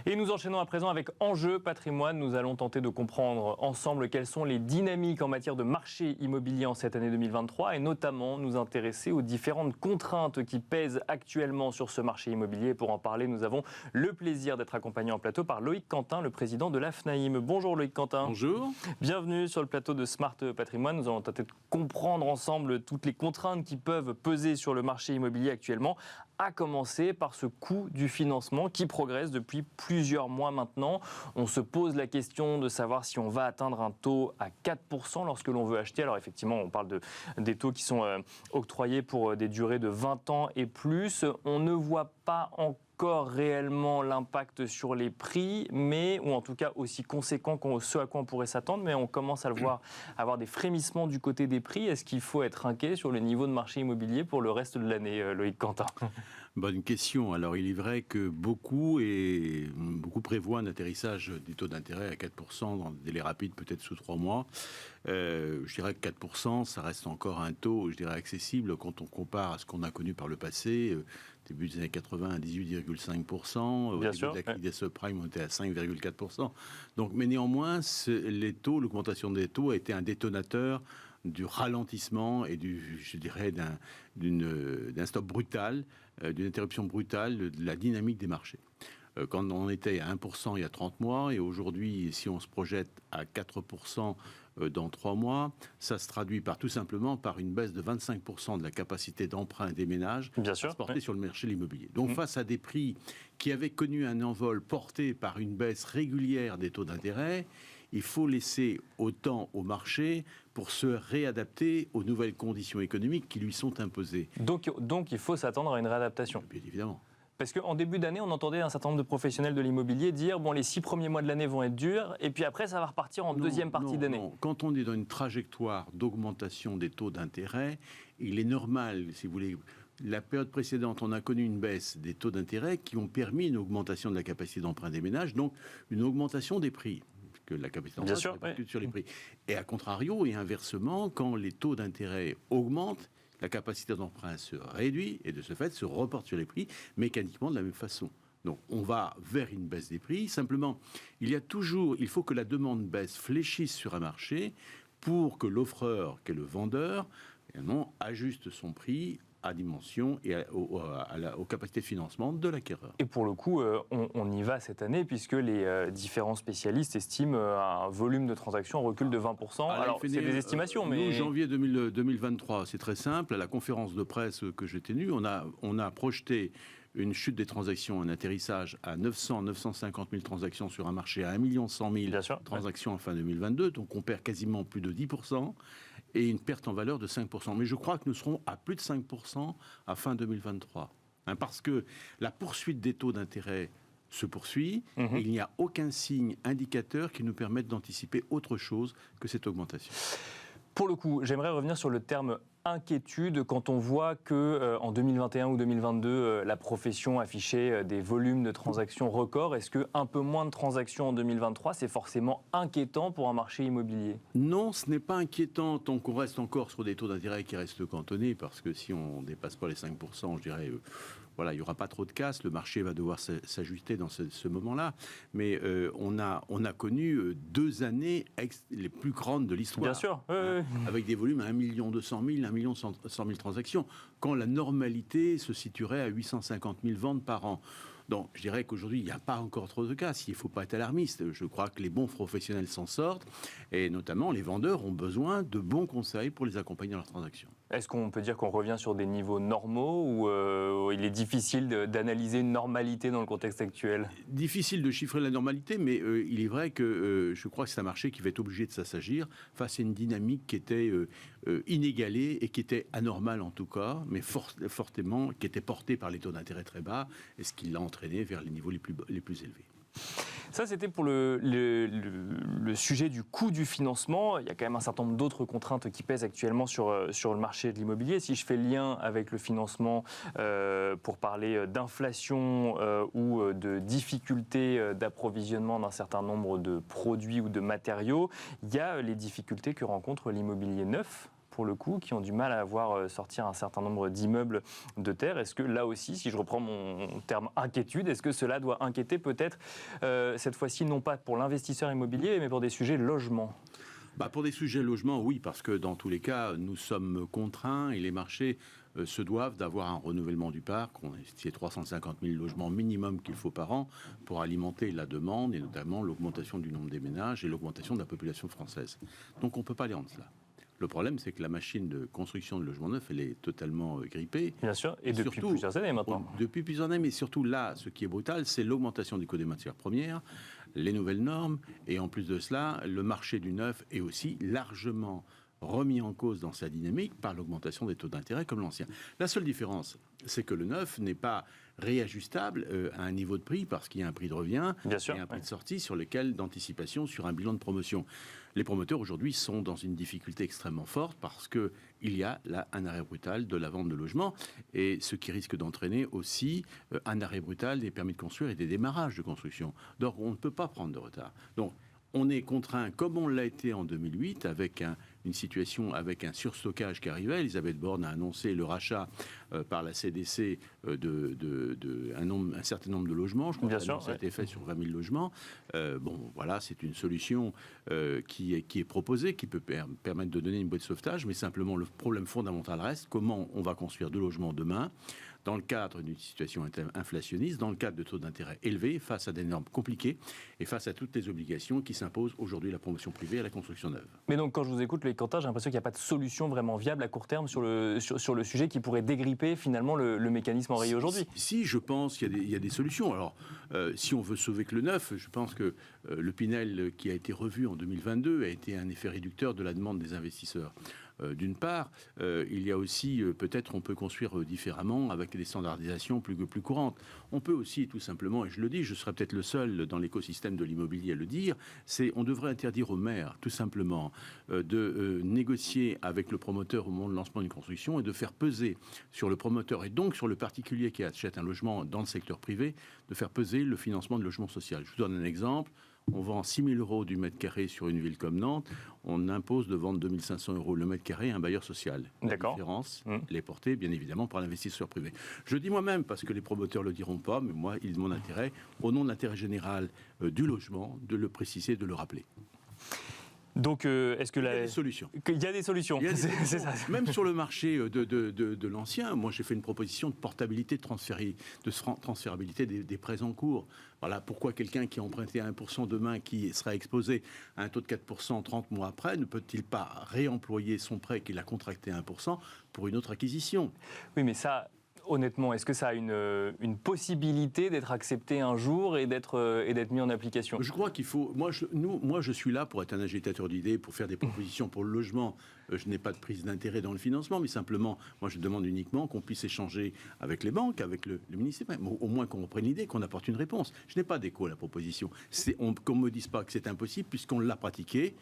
Et nous enchaînons à présent avec Enjeu Patrimoine. Nous allons tenter de comprendre ensemble quelles sont les dynamiques en matière de marché immobilier en cette année 2023 et notamment nous intéresser aux différentes contraintes qui pèsent actuellement sur ce marché immobilier. Pour en parler, nous avons le plaisir d'être accompagné en plateau par Loïc Quentin, le président de l'AFNAIM. Bonjour Loïc Quentin. Bonjour. Bienvenue sur le plateau de Smart Patrimoine. Nous allons tenter de comprendre ensemble toutes les contraintes qui peuvent peser sur le marché immobilier actuellement, à commencer par ce coût du financement qui progresse depuis plusieurs mois maintenant. On se pose la question de savoir si on va atteindre un taux à 4% lorsque l'on veut acheter. Alors effectivement, on parle des taux qui sont octroyés pour des durées de 20 ans et plus. On ne voit pas encore réellement l'impact sur les prix, ou en tout cas aussi conséquent que ce à quoi on pourrait s'attendre, mais on commence à le voir avoir des frémissements du côté des prix. Est-ce qu'il faut être inquiet sur le niveau de marché immobilier pour le reste de l'année, Loïc Quentin? Bonne question. Alors il est vrai que beaucoup prévoient un atterrissage des taux d'intérêt à 4% dans des délais rapides, peut-être sous 3 mois. Je dirais que 4%, ça reste encore un taux, je dirais, accessible quand on compare à ce qu'on a connu par le passé. Début des années 80 à 18,5%. Au début de la crise des subprimes, on était à 5,4%. Donc, mais néanmoins, l'augmentation des taux a été un détonateur du ralentissement et d'un stop brutal, d'une interruption brutale de la dynamique des marchés. Quand on était à 1% il y a 30 mois, et aujourd'hui, si on se projette à 4% dans 3 mois, ça se traduit tout simplement par une baisse de 25% de la capacité d'emprunt des ménages à se porter sur le marché de l'immobilier. Donc face à des prix qui avaient connu un envol porté par une baisse régulière des taux d'intérêt, il faut laisser autant au marché pour se réadapter aux nouvelles conditions économiques qui lui sont imposées. Donc il faut s'attendre à une réadaptation. Bien évidemment. Parce qu'en début d'année, on entendait un certain nombre de professionnels de l'immobilier dire les 6 premiers mois de l'année vont être durs, et puis après, ça va repartir en deuxième partie d'année. Non. Quand on est dans une trajectoire d'augmentation des taux d'intérêt, il est normal, si vous voulez, la période précédente, on a connu une baisse des taux d'intérêt qui ont permis une augmentation de la capacité d'emprunt des ménages, donc une augmentation des prix. Que la capacité d'emprunt se répercute sur les prix. Et à contrario, et inversement, quand les taux d'intérêt augmentent, la capacité d'emprunt se réduit et de ce fait se reporte sur les prix mécaniquement de la même façon. Donc on va vers une baisse des prix. Simplement, il faut que la demande baisse fléchisse sur un marché pour que l'offreur, qui est le vendeur, également, ajuste son prix à dimension et aux capacités de financement de l'acquéreur. Et pour le coup, on y va cette année puisque les différents spécialistes estiment un volume de transactions en recul de 20%. Alors, c'est des estimations, mais... Nous, janvier 2023, c'est très simple. À la conférence de presse que j'ai tenue, on a projeté une chute des transactions, un atterrissage à 950 000 transactions sur un marché à 1 100 000 transactions en fin 2022. Donc, on perd quasiment plus de 10%. Et une perte en valeur de 5%. Mais je crois que nous serons à plus de 5% à fin 2023. Parce que la poursuite des taux d'intérêt se poursuit et il n'y a aucun signe indicateur qui nous permette d'anticiper autre chose que cette augmentation. Pour le coup, j'aimerais revenir sur le terme inquiétude quand on voit que en 2021 ou 2022, la profession affichait des volumes de transactions records. Est-ce que un peu moins de transactions en 2023, c'est forcément inquiétant pour un marché immobilier? Non, ce n'est pas inquiétant tant qu'on reste encore sur des taux d'intérêt qui restent cantonnés, parce que si on ne dépasse pas les 5%, je dirais... il n'y aura pas trop de casse, le marché va devoir s'ajuster dans ce moment-là. Mais on a connu 2 années les plus grandes de l'histoire. Bien sûr. Avec des volumes à 1 200 000, 1 100 000 transactions, quand la normalité se situerait à 850 000 ventes par an. Donc, je dirais qu'aujourd'hui, il n'y a pas encore trop de cas. Il ne faut pas être alarmiste. Je crois que les bons professionnels s'en sortent. Et notamment, les vendeurs ont besoin de bons conseils pour les accompagner dans leurs transactions. Est-ce qu'on peut dire qu'on revient sur des niveaux normaux ou il est difficile d'analyser une normalité dans le contexte actuel? Difficile de chiffrer la normalité, mais il est vrai que je crois que c'est un marché qui va être obligé de s'assagir face à une dynamique qui était inégalée et qui était anormale en tout cas, mais fortement, qui était portée par les taux d'intérêt très bas, et ce qui l'a entraîné vers les niveaux les plus élevés. Ça, c'était pour le sujet du coût du financement. Il y a quand même un certain nombre d'autres contraintes qui pèsent actuellement sur le marché de l'immobilier. Si je fais le lien avec le financement pour parler d'inflation ou de difficultés d'approvisionnement d'un certain nombre de produits ou de matériaux, il y a les difficultés que rencontre l'immobilier neuf pour le coup, qui ont du mal à voir sortir un certain nombre d'immeubles de terre. Est-ce que là aussi, si je reprends mon terme inquiétude, est-ce que cela doit inquiéter peut-être cette fois-ci, non pas pour l'investisseur immobilier, mais pour des sujets logement? Pour des sujets logement, oui, parce que dans tous les cas, nous sommes contraints et les marchés se doivent d'avoir un renouvellement du parc. On estime 350 000 logements minimum qu'il faut par an pour alimenter la demande et notamment l'augmentation du nombre des ménages et l'augmentation de la population française. Donc on ne peut pas aller en cela. Le problème, c'est que la machine de construction de logements neufs, elle est totalement grippée. Bien sûr, et depuis surtout, plusieurs années maintenant. Depuis plusieurs années, mais surtout là, ce qui est brutal, c'est l'augmentation du coût des matières premières, les nouvelles normes, et en plus de cela, le marché du neuf est aussi largement remis en cause dans sa dynamique par l'augmentation des taux d'intérêt comme l'ancien. La seule différence, c'est que le neuf n'est pas réajustable à un niveau de prix parce qu'il y a un prix de revient et un prix de sortie sur lequel d'anticipation sur un bilan de promotion. Les promoteurs aujourd'hui sont dans une difficulté extrêmement forte parce qu'il y a là un arrêt brutal de la vente de logements et ce qui risque d'entraîner aussi un arrêt brutal des permis de construire et des démarrages de construction. Donc on ne peut pas prendre de retard. Donc on est contraint, comme on l'a été en 2008, avec une situation avec un surstockage qui arrivait. Elisabeth Borne a annoncé le rachat par la CDC un certain nombre de logements. Je crois que ça a été fait sur 20 000 logements. Voilà, c'est une solution qui est proposée, qui peut permettre de donner une boîte de sauvetage, mais simplement le problème fondamental reste comment on va construire de logements demain dans le cadre d'une situation inflationniste, dans le cadre de taux d'intérêt élevés, face à des normes compliquées et face à toutes les obligations qui s'imposent aujourd'hui à la promotion privée et à la construction neuve. Mais donc, quand je vous écoute, Loïc Quentin, j'ai l'impression qu'il n'y a pas de solution vraiment viable à court terme sur le sujet qui pourrait dégripper finalement le mécanisme enrayé aujourd'hui. Si, je pense qu'il y a des solutions. Alors, si on veut sauver que le neuf, je pense que le Pinel qui a été revu en 2022 a été un effet réducteur de la demande des investisseurs. D'une part, il y a aussi, peut-être on peut construire différemment avec des standardisations plus courantes. On peut aussi tout simplement, et je le dis, je serai peut-être le seul dans l'écosystème de l'immobilier à le dire, on devrait interdire aux maires tout simplement de négocier avec le promoteur au moment de lancement d'une construction et de faire peser sur le promoteur et donc sur le particulier qui achète un logement dans le secteur privé, de faire peser le financement de logement social. Je vous donne un exemple. On vend 6 000 euros du mètre carré sur une ville comme Nantes. On impose de vendre 2 500 euros le mètre carré à un bailleur social. La différence, les portée, bien évidemment, par l'investisseur privé. Je le dis moi-même, parce que les promoteurs ne le diront pas, mais moi, il est de mon intérêt, au nom de l'intérêt général du logement, de le préciser, de le rappeler. Donc, est-ce que il y a des solutions. Il y a des solutions. C'est ça. Même sur le marché de l'ancien, moi j'ai fait une proposition de portabilité, de transférabilité des prêts en cours. Voilà pourquoi quelqu'un qui a emprunté à 1% demain, qui sera exposé à un taux de 4% 30 mois après, ne peut-il pas réemployer son prêt qu'il a contracté à 1% pour une autre acquisition? Oui, mais ça... Honnêtement, est-ce que ça a une possibilité d'être accepté un jour et d'être mis en application? Je crois qu'il faut... Moi, je suis là pour être un agitateur d'idées, pour faire des propositions pour le logement. Je n'ai pas de prise d'intérêt dans le financement, mais simplement, moi, je demande uniquement qu'on puisse échanger avec les banques, avec le ministère, au moins qu'on reprenne l'idée, qu'on apporte une réponse. Je n'ai pas d'écho à la proposition. Qu'on ne me dise pas que c'est impossible, puisqu'on l'a pratiqué.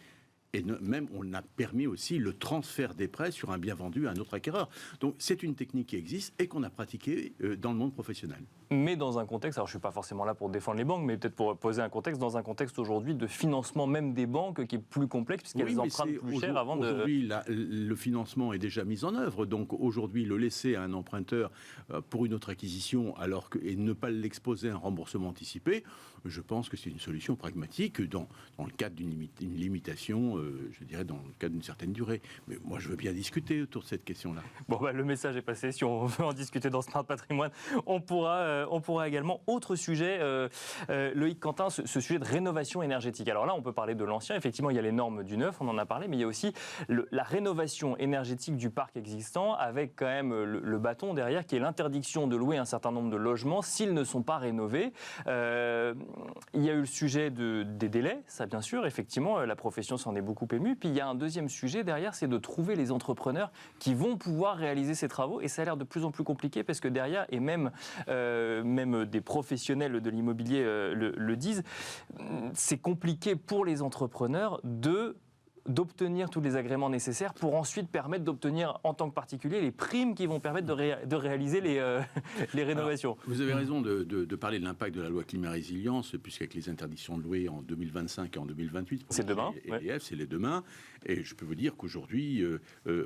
Et même, on a permis aussi le transfert des prêts sur un bien vendu à un autre acquéreur. Donc, c'est une technique qui existe et qu'on a pratiquée dans le monde professionnel. Mais dans un contexte, alors je ne suis pas forcément là pour défendre les banques, mais peut-être pour poser un contexte, dans un contexte aujourd'hui de financement même des banques qui est plus complexe, puisqu'elles empruntent plus cher avant de... Aujourd'hui, le financement est déjà mis en œuvre. Donc, aujourd'hui, le laisser à un emprunteur pour une autre acquisition et ne pas l'exposer à un remboursement anticipé, je pense que c'est une solution pragmatique dans le cadre d'une limitation, je dirais, dans le cadre d'une certaine durée. Mais moi, je veux bien discuter autour de cette question-là. Bon, le message est passé. Si on veut en discuter dans Smart Patrimoine, on pourra également. Autre sujet, Loïc Quentin, ce sujet de rénovation énergétique. Alors là, on peut parler de l'ancien. Effectivement, il y a les normes du neuf, on en a parlé, mais il y a aussi la rénovation énergétique du parc existant, avec quand même le bâton derrière, qui est l'interdiction de louer un certain nombre de logements s'ils ne sont pas rénovés. Il y a eu le sujet des délais, ça bien sûr, effectivement, la profession s'en est beaucoup émue. Puis il y a un deuxième sujet derrière, c'est de trouver les entrepreneurs qui vont pouvoir réaliser ces travaux. Et ça a l'air de plus en plus compliqué parce que derrière, et même des professionnels de l'immobilier le disent, c'est compliqué pour les entrepreneurs de d'obtenir tous les agréments nécessaires pour ensuite permettre d'obtenir en tant que particulier les primes qui vont permettre de réaliser les rénovations. Alors, vous avez raison de parler de l'impact de la loi climat résilience, puisqu'avec les interdictions de louer en 2025 et en 2028, c'est demain. EDF, c'est les demain. Et je peux vous dire qu'aujourd'hui,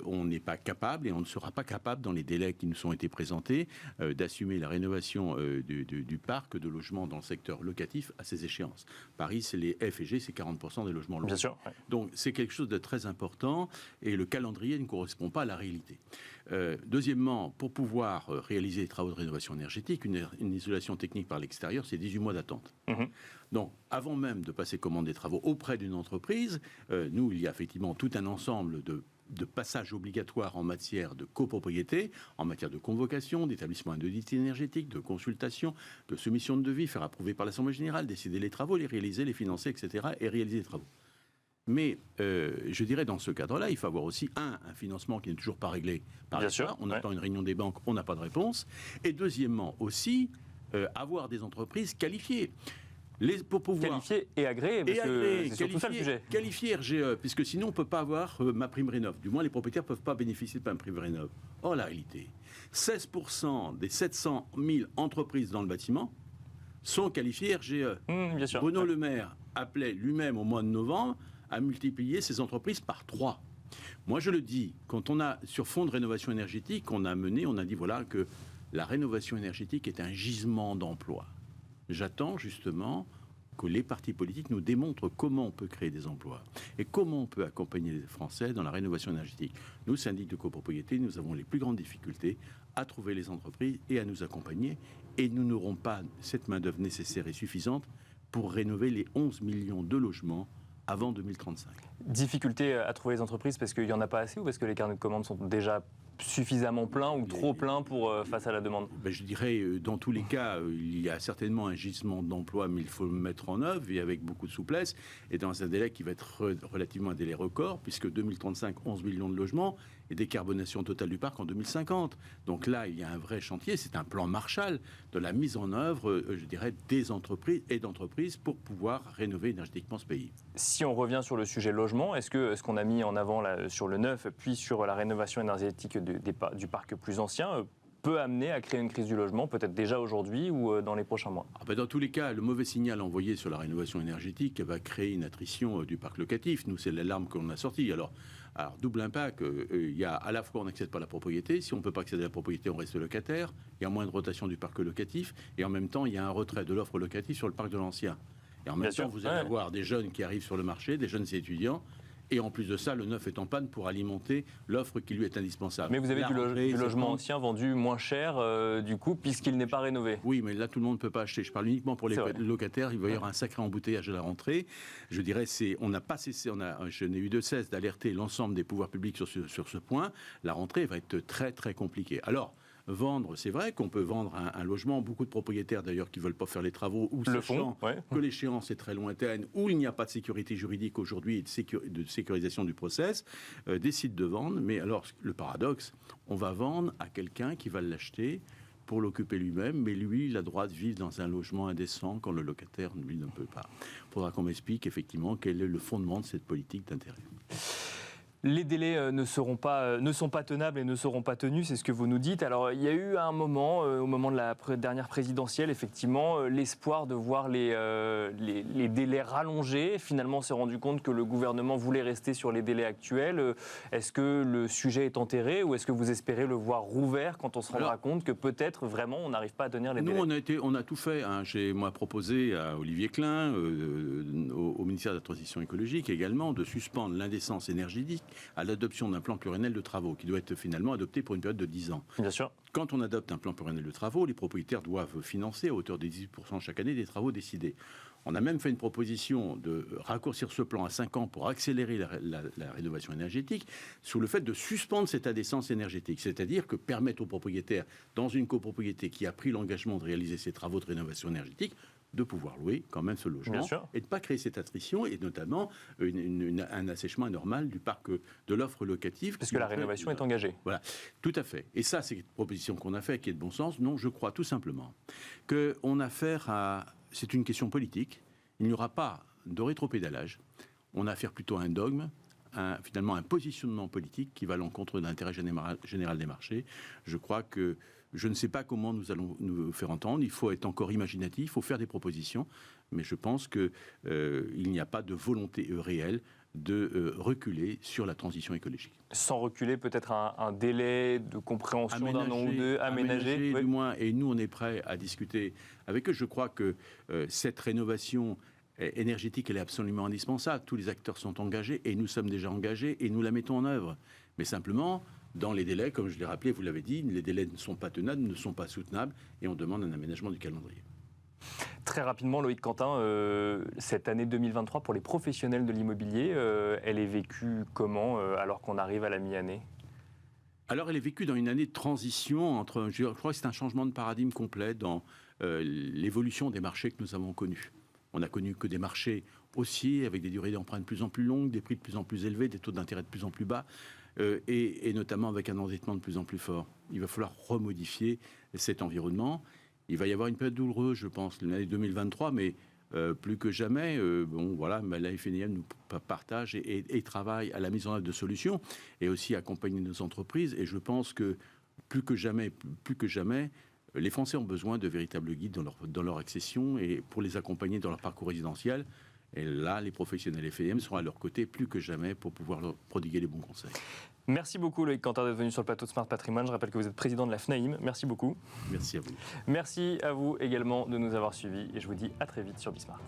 on n'est pas capable et on ne sera pas capable, dans les délais qui nous ont été présentés, d'assumer la rénovation du parc de logements dans le secteur locatif à ces échéances. Paris, c'est les F et G, c'est 40% des logements locaux. Bien sûr. Ouais. Donc c'est quelque chose de très important et le calendrier ne correspond pas à la réalité. Deuxièmement, pour pouvoir réaliser les travaux de rénovation énergétique, une isolation technique par l'extérieur, c'est 18 mois d'attente. Donc, avant même de passer commande des travaux auprès d'une entreprise, nous, il y a effectivement tout un ensemble de passages obligatoires en matière de copropriété, en matière de convocation, d'établissement d'audit énergétique, de consultation, de soumission de devis, faire approuver par l'Assemblée générale, décider les travaux, les réaliser, les financer, etc. et réaliser les travaux. Mais je dirais dans ce cadre-là, il faut avoir aussi un financement qui n'est toujours pas réglé par l'État. On attend une réunion des banques, on n'a pas de réponse. Et deuxièmement aussi, avoir des entreprises qualifiées. Pour pouvoir qualifié et agréé, parce que c'est surtout ça le sujet. Qualifié RGE, puisque sinon on ne peut pas avoir ma prime rénov. Du moins, les propriétaires ne peuvent pas bénéficier de ma prime rénov. Or, la réalité, 16% des 700 000 entreprises dans le bâtiment sont qualifiées RGE. Bien sûr. Bruno Le Maire appelait lui-même au mois de novembre à multiplier ces entreprises par 3. Moi, je le dis, quand on a, sur fond de rénovation énergétique, on a dit voilà que la rénovation énergétique est un gisement d'emplois. J'attends justement que les partis politiques nous démontrent comment on peut créer des emplois et comment on peut accompagner les Français dans la rénovation énergétique. Nous, syndics de copropriété, nous avons les plus grandes difficultés à trouver les entreprises et à nous accompagner. Et nous n'aurons pas cette main-d'œuvre nécessaire et suffisante pour rénover les 11 millions de logements avant 2035. Difficulté à trouver les entreprises parce qu'il n'y en a pas assez ou parce que les carnets de commandes sont déjà suffisamment pleins ou trop pleins face à la demande? Je dirais, dans tous les cas, il y a certainement un gisement d'emploi, mais il faut le mettre en œuvre et avec beaucoup de souplesse et dans un délai qui va être relativement un délai record, puisque 2035, 11 millions de logements et décarbonation totale du parc en 2050. Donc là, il y a un vrai chantier, c'est un plan Marshall de la mise en œuvre, je dirais, des entreprises et d'entreprises pour pouvoir rénover énergétiquement ce pays. Si on revient sur le sujet logement, est-ce que ce qu'on a mis en avant là, sur le neuf, puis sur la rénovation énergétique du parc plus ancien, peut amener à créer une crise du logement, peut-être déjà aujourd'hui ou dans les prochains mois? Dans tous les cas, le mauvais signal envoyé sur la rénovation énergétique va créer une attrition du parc locatif. Nous, c'est l'alarme qu'on a sortie. Alors, double impact, il y a à la fois on n'accède pas à la propriété, si on ne peut pas accéder à la propriété, on reste locataire, il y a moins de rotation du parc locatif, et en même temps, il y a un retrait de l'offre locative sur le parc de l'ancien. Et en même temps, vous allez avoir des jeunes qui arrivent sur le marché, des jeunes étudiants, et en plus de ça, le neuf est en panne pour alimenter l'offre qui lui est indispensable. Mais vous avez du logement ancien vendu moins cher, du coup, puisqu'il n'est pas rénové. Oui, mais là, tout le monde ne peut pas acheter. Je parle uniquement pour les locataires. Il va y avoir un sacré embouteillage à la rentrée. Je dirais, on n'a pas cessé, je n'ai eu de cesse d'alerter l'ensemble des pouvoirs publics sur ce point. La rentrée va être très, très compliquée. Alors, vendre, c'est vrai qu'on peut vendre un logement. Beaucoup de propriétaires, d'ailleurs, qui ne veulent pas faire les travaux ou sachant que l'échéance est très lointaine, où il n'y a pas de sécurité juridique aujourd'hui et de sécurisation du process, décident de vendre. Mais alors, le paradoxe, on va vendre à quelqu'un qui va l'acheter pour l'occuper lui-même, mais lui, il a le droit de vivre dans un logement indécent quand le locataire, lui, ne peut pas. Il faudra qu'on m'explique effectivement quel est le fondement de cette politique d'intérêt. Les délais ne sont pas tenables et ne seront pas tenus, c'est ce que vous nous dites. Alors, il y a eu un moment, au moment de la dernière présidentielle, effectivement, l'espoir de voir les délais rallongés. Finalement, on s'est rendu compte que le gouvernement voulait rester sur les délais actuels. Est-ce que le sujet est enterré ou est-ce que vous espérez le voir rouvert quand on se rendra compte que peut-être, vraiment, on n'arrive pas à tenir les délais? Nous, on a tout fait. J'ai, moi, proposé à Olivier Klein, au ministère de la Transition écologique également, de suspendre l'indécence énergétique à l'adoption d'un plan pluriannuel de travaux qui doit être finalement adopté pour une période de 10 ans. Bien sûr. Quand on adopte un plan pluriannuel de travaux, les propriétaires doivent financer à hauteur de 18% chaque année des travaux décidés. On a même fait une proposition de raccourcir ce plan à 5 ans pour accélérer la rénovation énergétique sous le fait de suspendre cette indécence énergétique, c'est-à-dire que permettre aux propriétaires, dans une copropriété qui a pris l'engagement de réaliser ces travaux de rénovation énergétique, de pouvoir louer quand même ce logement et de ne pas créer cette attrition et notamment un assèchement anormal du parc de l'offre locative. Parce que la rénovation est engagée. Voilà, tout à fait. Et ça, c'est une proposition qu'on a faite qui est de bon sens. Non, je crois tout simplement qu'on a affaire à... C'est une question politique. Il n'y aura pas de rétropédalage. On a affaire plutôt à un dogme, finalement un positionnement politique qui va à l'encontre de l'intérêt général des marchés. Je crois que je ne sais pas comment nous allons nous faire entendre. Il faut être encore imaginatif, il faut faire des propositions, mais je pense qu'il n'y a pas de volonté réelle de reculer sur la transition écologique. Sans reculer, peut-être un délai de compréhension d'un an ou deux, aménagé du moins, et nous on est prêts à discuter avec eux. Je crois que cette rénovation énergétique, elle est absolument indispensable. Tous les acteurs sont engagés et nous sommes déjà engagés et nous la mettons en œuvre. Mais simplement, dans les délais, comme je l'ai rappelé, vous l'avez dit, les délais ne sont pas tenables, ne sont pas soutenables et on demande un aménagement du calendrier. Très rapidement, Loïc Quentin, cette année 2023 pour les professionnels de l'immobilier, elle est vécue comment alors qu'on arrive à la mi-année ? Alors elle est vécue dans une année de transition entre, je crois que c'est un changement de paradigme complet dans l'évolution des marchés que nous avons connus. On n'a connu que des marchés haussiers avec des durées d'emprunt de plus en plus longues, des prix de plus en plus élevés, des taux d'intérêt de plus en plus bas et notamment avec un endettement de plus en plus fort. Il va falloir remodifier cet environnement. Il va y avoir une période douloureuse, je pense, l'année 2023, mais plus que jamais, la FNIM nous partage et travaille à la mise en œuvre de solutions et aussi accompagner nos entreprises. Et je pense que plus que jamais, les Français ont besoin de véritables guides dans leur accession et pour les accompagner dans leur parcours résidentiel. Et là, les professionnels FNIM seront à leur côté plus que jamais pour pouvoir leur prodiguer les bons conseils. Merci beaucoup Loïc Quentin d'être venu sur le plateau de Smart Patrimoine. Je rappelle que vous êtes président de la FNAIM. Merci beaucoup. Merci à vous. Merci à vous également de nous avoir suivis et je vous dis à très vite sur Bismart.